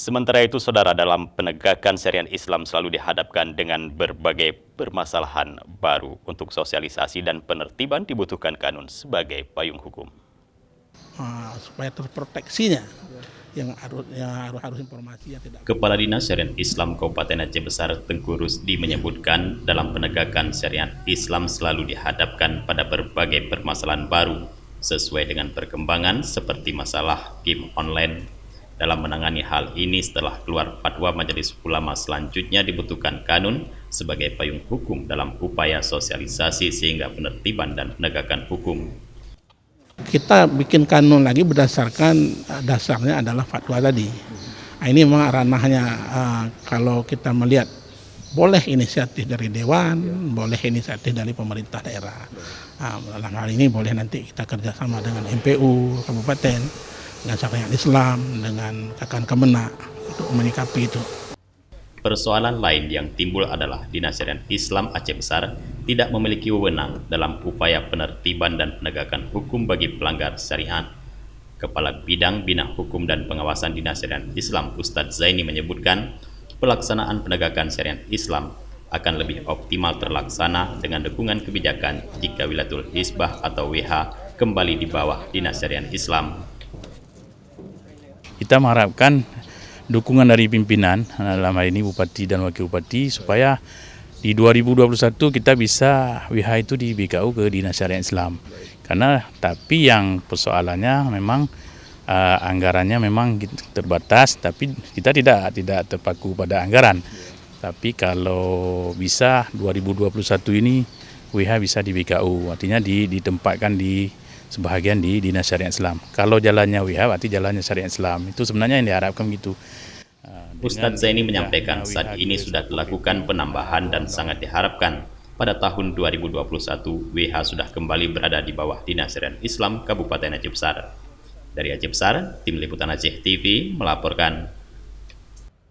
Sementara itu, saudara, dalam penegakan syariat Islam selalu dihadapkan dengan berbagai permasalahan baru. Untuk sosialisasi dan penertiban dibutuhkan kanun sebagai payung hukum. Supaya terproteksinya yang harus informasi yang tidak. Kepala Dinas Syariat Islam Kabupaten Aceh Besar Tengku Rusdi menyebutkan dalam penegakan syariat Islam selalu dihadapkan pada berbagai permasalahan baru sesuai dengan perkembangan seperti masalah game online. Dalam menangani hal ini setelah keluar fatwa Majelis Ulama, selanjutnya dibutuhkan kanun sebagai payung hukum dalam upaya sosialisasi sehingga penertiban dan penegakan hukum. Kita bikin kanun lagi berdasarkan dasarnya adalah fatwa tadi. Ini memang ranahnya kalau kita melihat boleh inisiatif dari Dewan, boleh inisiatif dari pemerintah daerah. Dalam hal ini boleh nanti kita kerjasama dengan MPU Kabupaten, dengan syariat Islam, dengan Kakan Kemenak untuk menyikapi itu. Persoalan lain yang timbul adalah Dinas Syariat Islam Aceh Besar tidak memiliki wewenang dalam upaya penertiban dan penegakan hukum bagi pelanggar syariat. Kepala Bidang Bina Hukum dan Pengawasan Dinas Syariat Islam Ustadz Zaini menyebutkan pelaksanaan penegakan syariat Islam akan lebih optimal terlaksana dengan dukungan kebijakan jika Wilayatul Hizbah atau WH kembali di bawah Dinas Syariat Islam. Kita mengharapkan dukungan dari pimpinan, dalam hal ini Bupati dan Wakil Bupati, supaya di 2021 kita bisa WH itu di BKU ke Dinas Syariat Islam. Tapi yang persoalannya memang anggarannya memang terbatas, tapi kita tidak terpaku pada anggaran. Tapi kalau bisa 2021 ini WH bisa di BKU, artinya ditempatkan di sebahagian di Dinas Syariat Islam. Kalau jalannya WH berarti jalannya Syariat Islam. Itu sebenarnya yang diharapkan gitu. Ustadz Zaini menyampaikan saat ini sudah dilakukan penambahan dan sangat diharapkan pada tahun 2021 WH sudah kembali berada di bawah Dinas Syariat Islam Kabupaten Aceh Besar. Dari Aceh Besar, Tim Liputan Aceh TV melaporkan.